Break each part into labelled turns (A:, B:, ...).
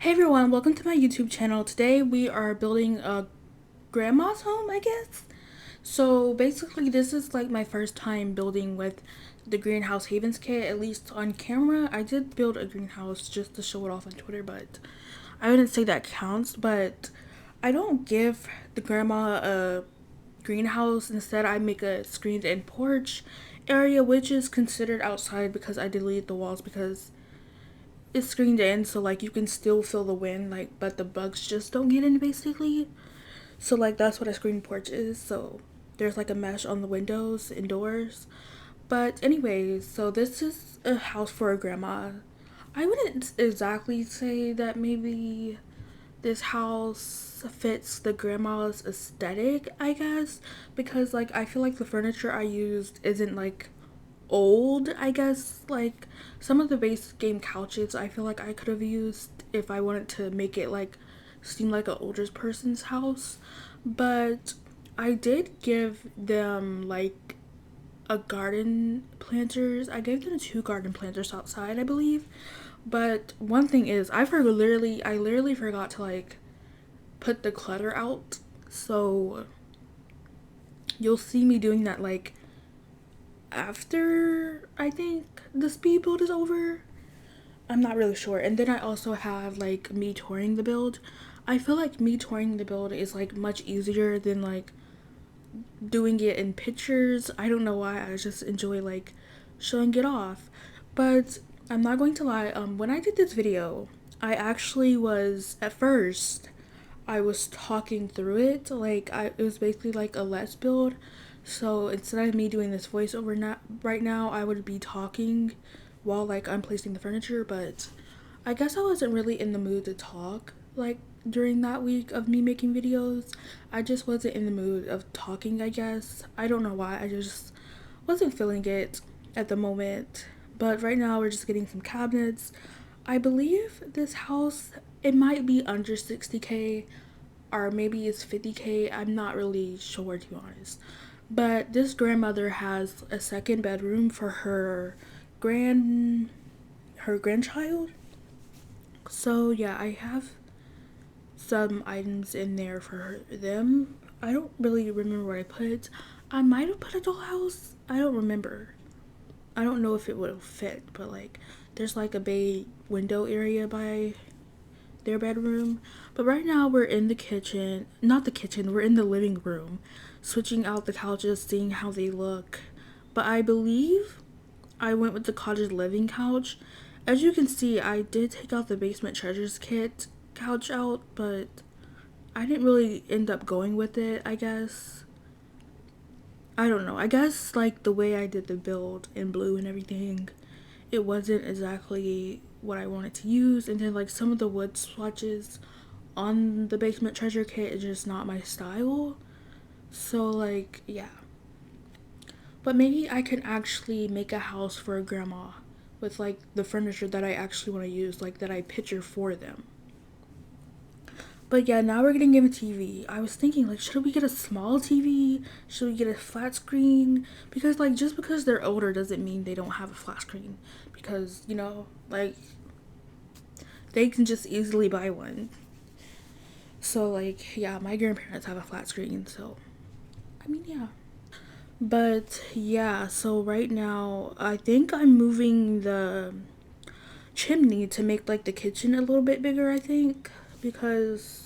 A: Hey everyone, welcome to my YouTube channel. Today we are building a grandma's home, I guess. So basically this is like my first time building with the Greenhouse Havens kit, at least on camera. I did build a greenhouse just to show it off on Twitter, but I wouldn't say that counts. But I don't give the grandma a greenhouse. Instead, I make a screened-in porch area, which is considered outside because I deleted the walls because it's screened in, so like you can still feel the wind, like, but the bugs just don't get in basically. So like that's what a screen porch is. So there's like a mesh on the windows indoors. But anyways, so this is a house for a grandma. I wouldn't exactly say that maybe this house fits the grandma's aesthetic, I guess, because like I feel like the furniture I used isn't like old, I guess. Like some of the base game couches I feel like I could have used if I wanted to make it like seem like an older person's house. But I did give them like a garden planters. I gave them two garden planters outside, I believe. But one thing is I literally forgot to like put the clutter out. So you'll see me doing that like after I think the speed build is over. I'm not really sure. And then I also have like me touring the build. I feel like me touring the build is like much easier than like doing it in pictures. I don't know why. I just enjoy like showing it off. But I'm not going to lie, when I did this video, I actually was at first I was talking through it. Like it was basically like a let's build. So instead of me doing this voiceover right now, I would be talking while like I'm placing the furniture. But I guess I wasn't really in the mood to talk like during that week of me making videos. I just wasn't in the mood of talking, I guess. I don't know why. I just wasn't feeling it at the moment. But right now we're just getting some cabinets. I believe this house, it might be under 60K or maybe it's 50K. I'm not really sure, to be honest. But this grandmother has a second bedroom for her grandchild. So yeah, I have some items in there for them. I don't really remember what I put. I might have put a dollhouse. I don't remember. I don't know if it would have fit, but like there's like a bay window area by their bedroom. But right now we're in the kitchen. Not the kitchen, we're in the living room. Switching out the couches, seeing how they look. But I believe I went with the cottage living couch. As you can see, I did take out the basement treasures kit couch out, but I didn't really end up going with it, I guess. I don't know. I guess like the way I did the build in blue and everything, it wasn't exactly what I wanted to use. And then like some of the wood swatches on the basement treasure kit is just not my style. So like yeah. But maybe I can actually make a house for a grandma with like the furniture that I actually want to use, like that I picture for them. But yeah, now we're getting a TV. I was thinking like, should we get a small TV? Should we get a flat screen? Because like just because they're older doesn't mean they don't have a flat screen. Because, you know, like they can just easily buy one. So like yeah, my grandparents have a flat screen, so I mean yeah. But yeah, so right now I think I'm moving the chimney to make like the kitchen a little bit bigger, I think, because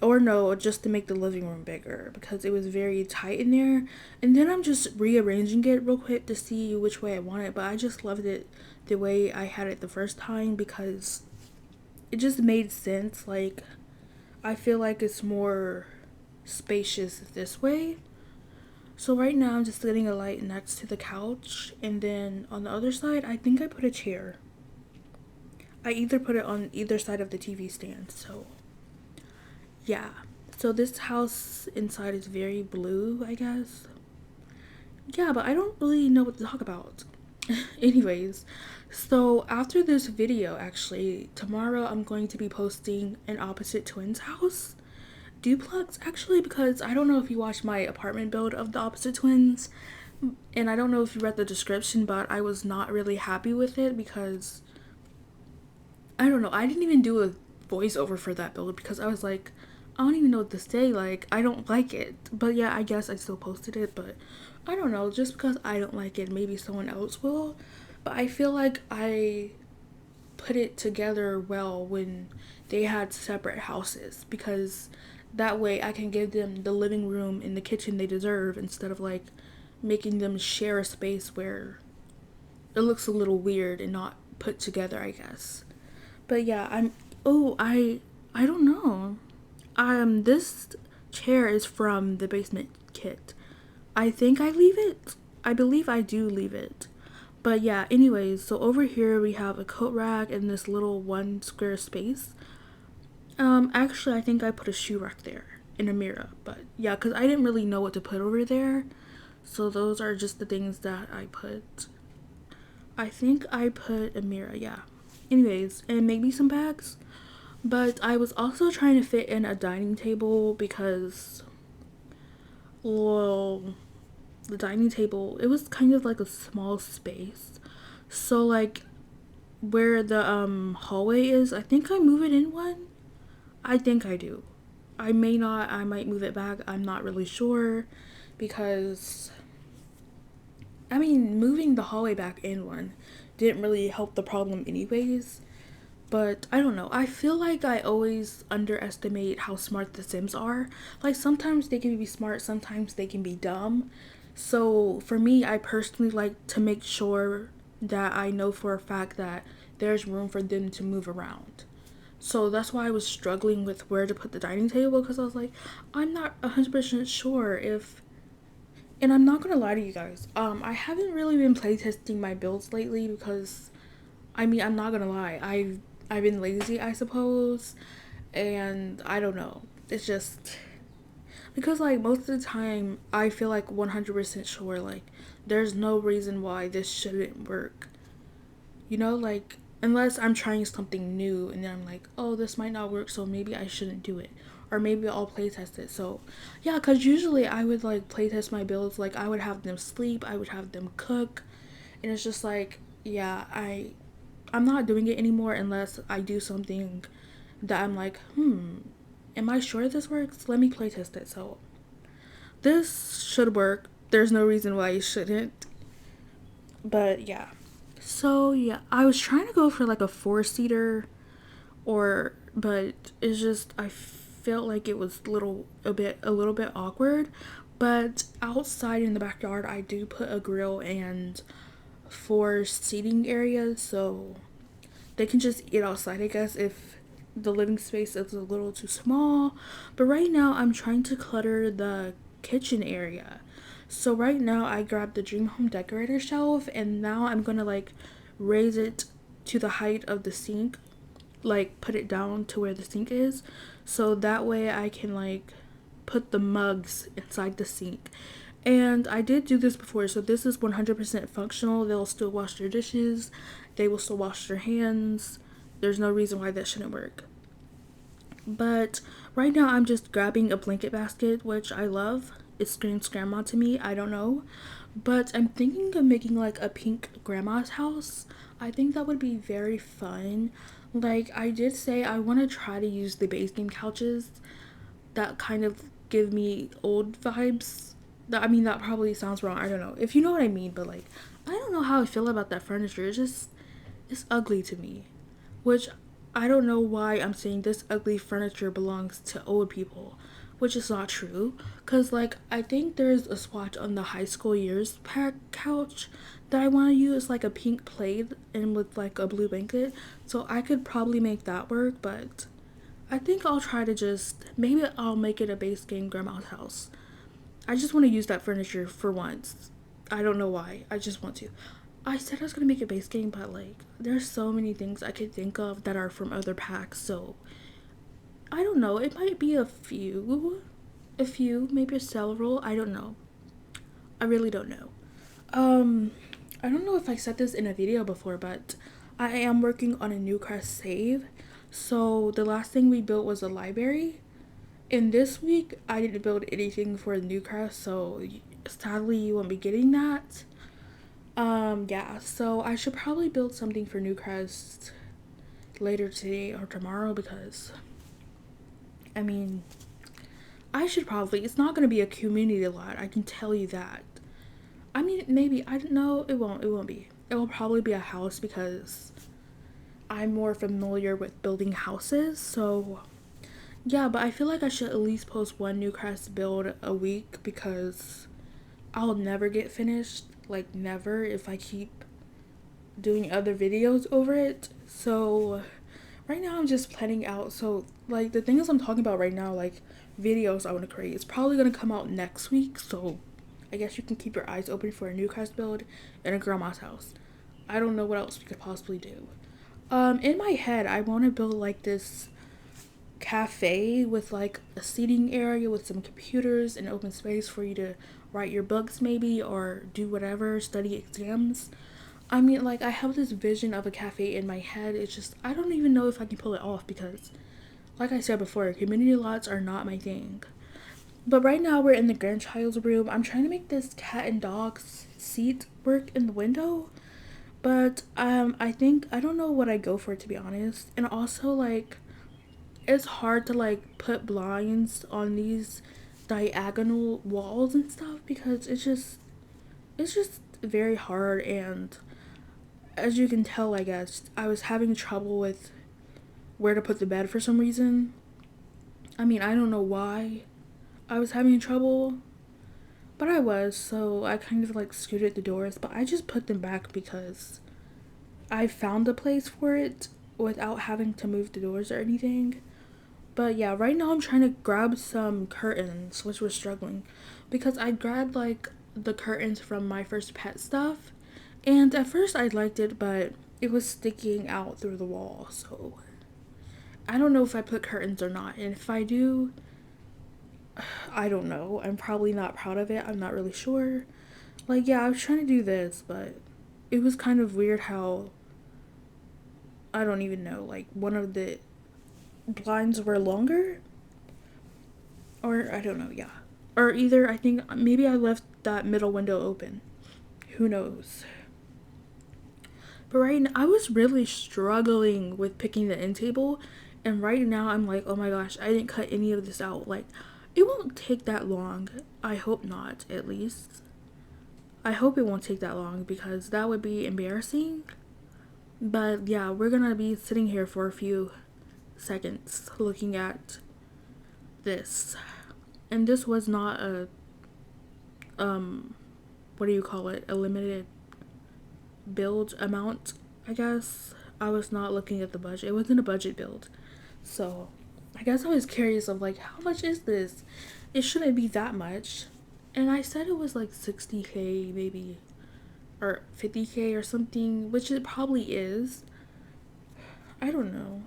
A: or no, just to make the living room bigger because it was very tight in there. And then I'm just rearranging it real quick to see which way I want it, but I just loved it the way I had it the first time because it just made sense. Like I feel like it's more spacious this way. So right now I'm just getting a light next to the couch, and then on the other side I think I put a chair. I either put it on either side of the TV stand. So yeah. So this house inside is very blue, I guess. Yeah, but I don't really know what to talk about. Anyways, so after this video, actually, tomorrow I'm going to be posting an opposite twins house duplex, actually, because I don't know if you watched my apartment build of the opposite twins, and I don't know if you read the description, but I was not really happy with it because I don't know. I didn't even do a voiceover for that build because I was like, I don't even know what to say. Like, I don't like it. But yeah, I guess I still posted it. But I don't know. Just because I don't like it, maybe someone else will. But I feel like I put it together well when they had separate houses because that way I can give them the living room and the kitchen they deserve instead of like making them share a space where it looks a little weird and not put together, I guess. But yeah, I don't know. This chair is from the basement kit. I think I leave it. I believe I do leave it. But yeah, anyways, so over here we have a coat rack and this little one square space. Actually, I think I put a shoe rack there in a mirror. But yeah, because I didn't really know what to put over there. So those are just the things that I put. I think I put a mirror, yeah. Anyways, and maybe some bags. But I was also trying to fit in a dining table because, well, the dining table, it was kind of like a small space. So, like, where the hallway is, I think I move it in one. I think I do. I may not, I might move it back. I'm not really sure because I mean, moving the hallway back in one didn't really help the problem anyways. But I don't know. I feel like I always underestimate how smart the Sims are. Like sometimes they can be smart, sometimes they can be dumb. So for me, I personally like to make sure that I know for a fact that there's room for them to move around. So that's why I was struggling with where to put the dining table because I was like, I'm not 100% sure if, and I'm not gonna lie to you guys, I haven't really been playtesting my builds lately because I mean, I'm not gonna lie, I've been lazy, I suppose, and I don't know. It's just because like most of the time I feel like 100% sure like there's no reason why this shouldn't work. You know, like unless I'm trying something new and then I'm like, oh, this might not work, so maybe I shouldn't do it. Or maybe I'll playtest it. So, yeah, because usually I would like playtest my builds. Like, I would have them sleep, I would have them cook. And it's just like, yeah, I'm not doing it anymore unless I do something that I'm like, am I sure this works? Let me playtest it. So, this should work. There's no reason why it shouldn't. But yeah. So yeah, I was trying to go for like a 4-seater but it's just I felt like it was a little bit awkward. But outside in the backyard I do put a grill and 4 seating areas so they can just eat outside, I guess, if the living space is a little too small. But right now I'm trying to clutter the kitchen area. So right now I grabbed the Dream Home Decorator shelf and now I'm gonna like raise it to the height of the sink, like put it down to where the sink is, so that way I can like put the mugs inside the sink. And I did do this before, so this is 100% functional. They'll still wash their dishes, they will still wash their hands. There's no reason why that shouldn't work. But right now I'm just grabbing a blanket basket, which I love. It screams grandma to me, I don't know. But I'm thinking of making like a pink grandma's house. I think that would be very fun. Like I did say I want to try to use the base game couches that kind of give me old vibes. I mean that probably sounds wrong. I don't know. If you know what I mean, but like I don't know how I feel about that furniture. It's ugly to me. Which I don't know why I'm saying this ugly furniture belongs to old people, which is not true. Cause like I think there's a swatch on the high school years pack couch that I want to use, like a pink plaid and with like a blue blanket. So I could probably make that work, but I think I'll try to maybe I'll make it a base game grandma's house. I just want to use that furniture for once. I don't know why. I just want to. I said I was gonna make a base game, but like there's so many things I could think of that are from other packs, so I don't know. It might be a few, maybe several. I don't know. I really don't know. I don't know if I said this in a video before, but I am working on a new crest save. So the last thing we built was a library. And this week I didn't build anything for the new crest, so sadly you won't be getting that. Yeah, so I should probably build something for Newcrest later today or tomorrow because, I mean, I should probably, it's not going to be a community lot, I can tell you that. I mean, maybe, I don't know, it won't be. It will probably be a house because I'm more familiar with building houses, so yeah, but I feel like I should at least post one new crafts build a week because I'll never get finished, like never, if I keep doing other videos over it. So right now I'm just planning out, so like the things I'm talking about right now, like videos I want to create, it's probably going to come out next week, so I guess you can keep your eyes open for a new crafts build in a grandma's house. I don't know what else we could possibly do. In my head I want to build like this cafe with like a seating area with some computers and open space for you to write your books maybe or do whatever, study exams. I mean, like, I have this vision of a cafe in my head. It's just I don't even know if I can pull it off because like I said before, community lots are not my thing. But right now we're in the grandchild's room. I'm trying to make this cat and dog seat work in the window, but I think I don't know what I go for, to be honest. And also, like, it's hard to like put blinds on these diagonal walls and stuff because it's just very hard. And as you can tell, I guess I was having trouble with where to put the bed for some reason. I mean, I don't know why I was having trouble, but I was, so I kind of like scooted the doors, but I just put them back because I found a place for it without having to move the doors or anything. But yeah, right now I'm trying to grab some curtains, which was struggling because I grabbed like the curtains from my first pet stuff, and at first I liked it, but it was sticking out through the wall, so I don't know if I put curtains or not. And if I do, I don't know. I'm probably not proud of it. I'm not really sure. Like, yeah, I was trying to do this, but it was kind of weird how, I don't even know, like, one of the blinds were longer, or I don't know, yeah. Or either I think maybe I left that middle window open. Who knows? But right now, I was really struggling with picking the end table, and right now I'm like, oh my gosh, I didn't cut any of this out. Like, it won't take that long. I hope not, at least. I hope it won't take that long because that would be embarrassing. But yeah, we're gonna be sitting here for a few seconds looking at this. And this was not a what do you call it? A limited build amount, I guess. I was not looking at the budget. It wasn't a budget build. So I guess I was curious of like, how much is this? It shouldn't be that much. And I said it was like 60K maybe, or 50K or something, which it probably is. I don't know.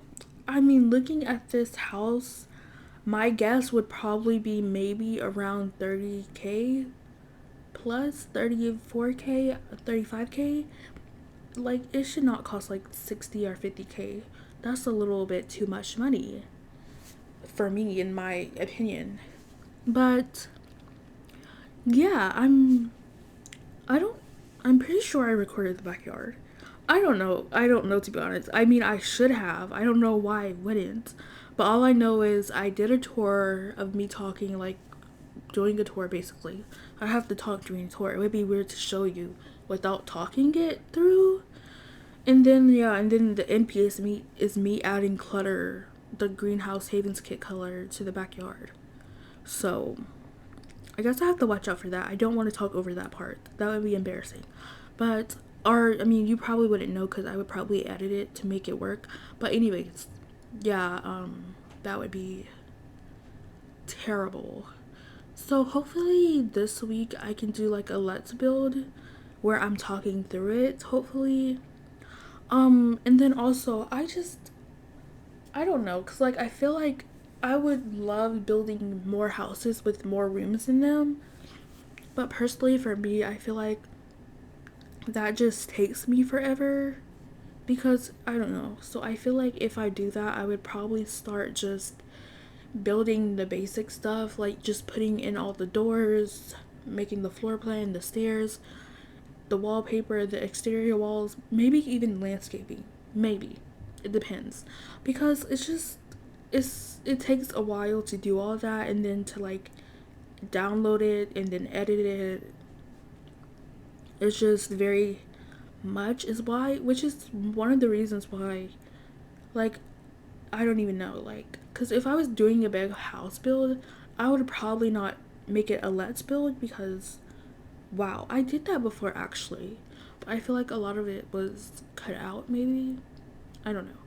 A: I mean, looking at this house, my guess would probably be maybe around 30K plus, 34K, 35K. Like, it should not cost like 60 or 50K. That's a little bit too much money for me, in my opinion. But yeah, I'm pretty sure I recorded the backyard. I don't know, to be honest. I mean, I should have. I don't know why I wouldn't. But all I know is I did a tour of me talking, like doing a tour basically. I have to talk during a tour. It would be weird to show you without talking it through. And then yeah, and then the NP is me adding clutter, the greenhouse havens kit color to the backyard. So I guess I have to watch out for that. I don't want to talk over that part. That would be embarrassing. But, or, I mean, you probably wouldn't know because I would probably edit it to make it work. But anyways, yeah, that would be terrible. So hopefully this week I can do like a let's build where I'm talking through it, hopefully. And then also, I don't know, because like I feel like I would love building more houses with more rooms in them. But personally, for me, I feel like that just takes me forever. Because, I don't know. So I feel like if I do that, I would probably start just building the basic stuff. Like just putting in all the doors, making the floor plan, the stairs, the wallpaper, the exterior walls. Maybe even landscaping. Maybe. it depends, because it takes a while to do all that, and then to like download it and then edit it. It's just very much, is why, which is one of the reasons why, like, I don't even know, like, because if I was doing a big house build, I would probably not make it a let's build, because wow, I did that before actually, but I feel like a lot of it was cut out, maybe. I don't know.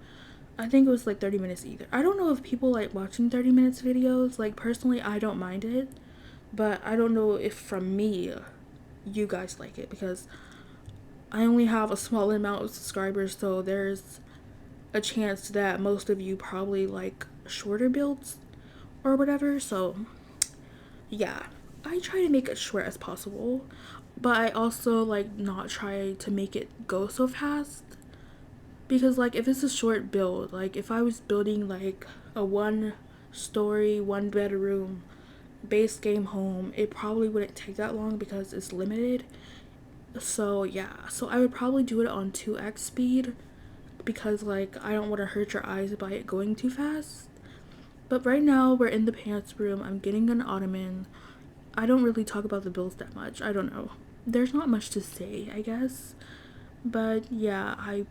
A: I think it was like 30 minutes either. I don't know if people like watching 30 minutes videos. Like, personally, I don't mind it, but I don't know if from me you guys like it, because I only have a small amount of subscribers, so there's a chance that most of you probably like shorter builds or whatever. So yeah, I try to make it short as possible, but I also like not try to make it go so fast, because like if it's a short build, like if I was building like a 1-story 1-bedroom base game home, it probably wouldn't take that long because it's limited. So yeah, so I would probably do it on 2x speed, because like I don't want to hurt your eyes by it going too fast. But right now we're in the pants room. I'm getting an ottoman. I don't really talk about the builds that much. I don't know. There's not much to say, I guess. But yeah, I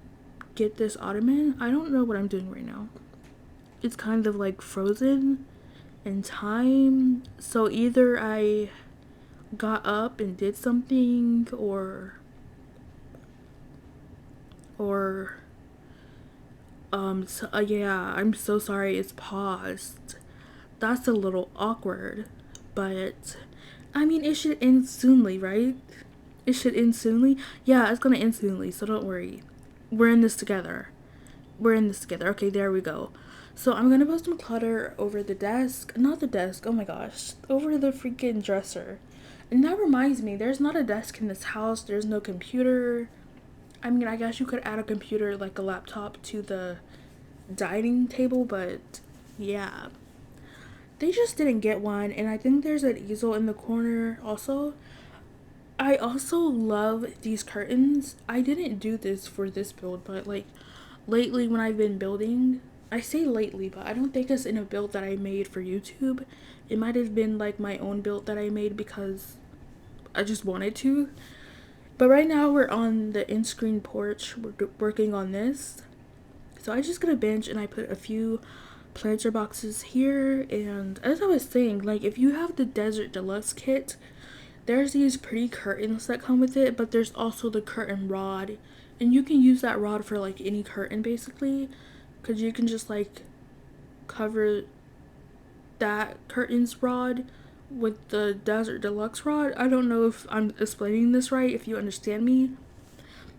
A: get this ottoman. I don't know what I'm doing right now. It's kind of like frozen in time. So either I got up and did something, or so, yeah, I'm so sorry it's paused. That's a little awkward, but I mean, it should end soonly, right? It should end soonly. Yeah, it's gonna end soonly, so don't worry. We're in this together. We're in this together. Okay, there we go. So I'm gonna put some clutter over the desk. Not the desk, oh my gosh. Over the freaking dresser. And that reminds me, there's not a desk in this house. There's no computer. I mean, I guess you could add a computer, like a laptop, to the dining table, but yeah. They just didn't get one, and I think there's an easel in the corner also. I also love these curtains. I didn't do this for this build, but like lately when I've been building, I say lately, but I don't think it's in a build that I made for YouTube. It might have been like my own build that I made because I just wanted to. But right now we're on the in-screen porch. We're working on this. So I just got a bench and I put a few planter boxes here. And as I was saying, like if you have the Desert Deluxe kit, there's these pretty curtains that come with it, but there's also the curtain rod. And you can use that rod for like any curtain basically, because you can just like cover that curtain's rod with the Desert Deluxe rod. I don't know if I'm explaining this right, if you understand me,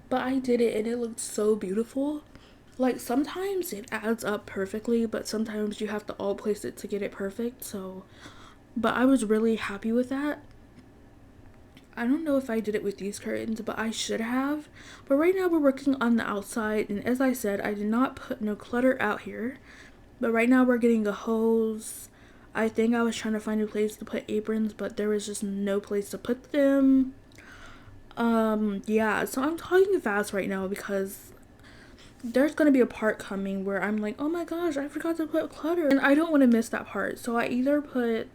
A: but I did it and it looked so beautiful. Like sometimes it adds up perfectly, but sometimes you have to all place it to get it perfect. So, but I was really happy with that. I don't know if I did it with these curtains, but I should have. But right now we're working on the outside, and as I said, I did not put no clutter out here. But right now we're getting a hose. I think I was trying to find a place to put aprons, but there was just no place to put them. Yeah, so I'm talking fast right now because there's gonna be a part coming where I'm like, oh my gosh, I forgot to put clutter, and I don't want to miss that part. So I either put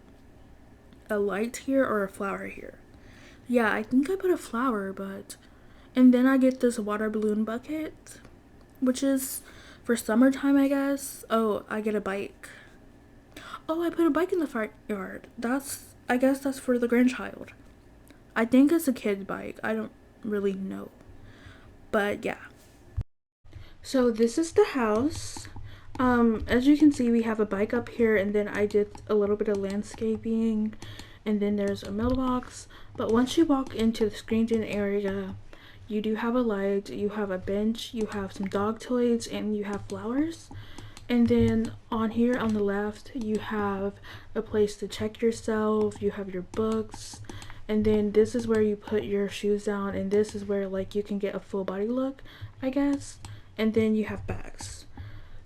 A: a light here or a flower here. Yeah, I think I put a flower, but and then I get this water balloon bucket, which is for summertime, I guess. Oh, I get a bike. Oh, I put a bike in the front yard. I guess that's for the grandchild. I think it's a kid's bike. I don't really know. But yeah. So this is the house. As you can see, we have a bike up here, and then I did a little bit of landscaping, and then there's a mailbox. But once you walk into the screened-in area, you do have a light, you have a bench, you have some dog toys, and you have flowers. And then on here on the left, you have a place to check yourself, you have your books, and then this is where you put your shoes down, and this is where like you can get a full body look, I guess. And then you have bags.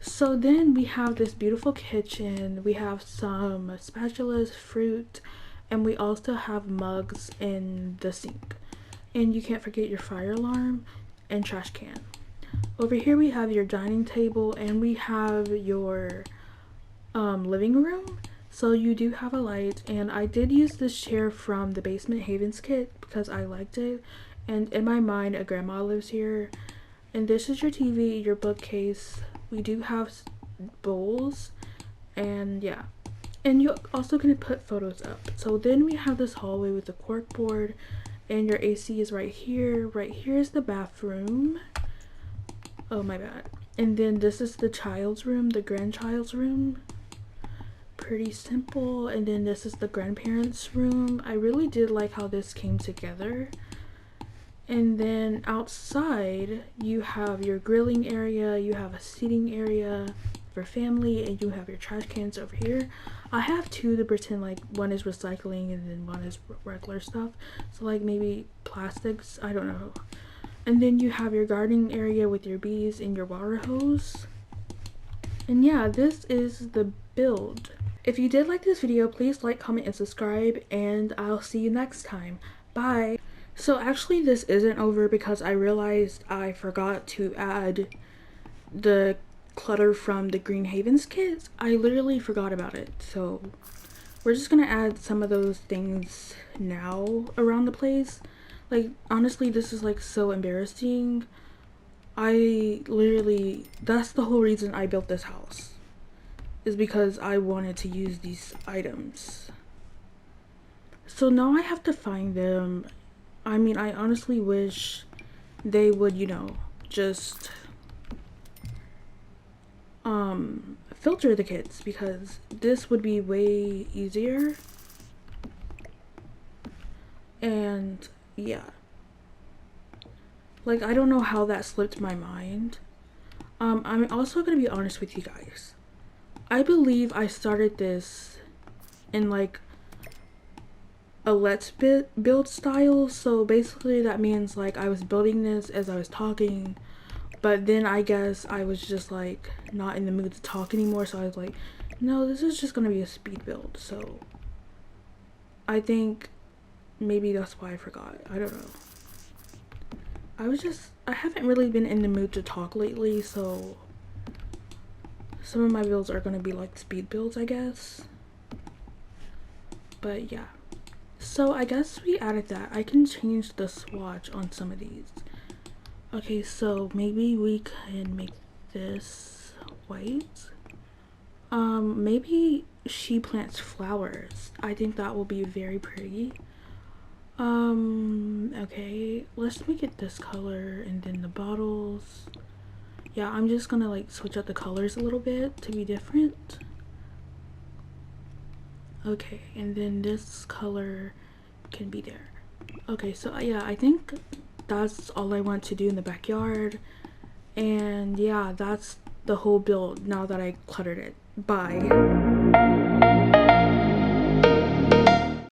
A: So then we have this beautiful kitchen. We have some spatulas, fruit, and we also have mugs in the sink. And you can't forget your fire alarm and trash can. Over here we have your dining table, and we have your living room. So you do have a light, and I did use this chair from the Basement Havens kit because I liked it, and in my mind a grandma lives here. And this is your TV, your bookcase. We do have bowls, and yeah, and you're also gonna put photos up. So then we have this hallway with the cork board, and your AC is right here. Right here is the bathroom. Oh my bad. And then this is the child's room, the grandchild's room. Pretty simple. And then this is the grandparents' room. I really did like how this came together. And then outside you have your grilling area, you have a seating area for family, and you have your trash cans over here. I have two to pretend like one is recycling and then one is regular stuff, so like maybe plastics, I don't know. And then you have your gardening area with your bees and your water hose. And yeah, this is the build. If you did like this video, please like, comment, and subscribe, and I'll see you next time. Bye. So actually this isn't over because I realized I forgot to add the clutter from the Green Havens kits. I literally forgot about it. So we're just gonna add some of those things now around the place. Like, honestly, this is like so embarrassing. I literally, that's the whole reason I built this house, is because I wanted to use these items. So now I have to find them. I mean, I honestly wish they would, you know, just filter the kits, because this would be way easier. And yeah, like, I don't know how that slipped my mind. I'm also gonna be honest with you guys. I believe I started this in like a let's build style. So basically that means like I was building this as I was talking, but then I guess I was just like not in the mood to talk anymore, so I was like, no, this is just gonna be a speed build. So I think maybe that's why I forgot. I don't know. I haven't really been in the mood to talk lately, so some of my builds are gonna be like speed builds, I guess. But yeah, so I guess we added that. I can change the swatch on some of these. Okay, so maybe we can make this white. Maybe she plants flowers. I think that will be very pretty. Okay, let's make it this color, and then the bottles. Yeah, I'm just gonna like switch up the colors a little bit to be different. Okay, and then this color can be there. Okay, so yeah, I think that's all I want to do in the backyard. And yeah, that's the whole build now that I cluttered it. Bye.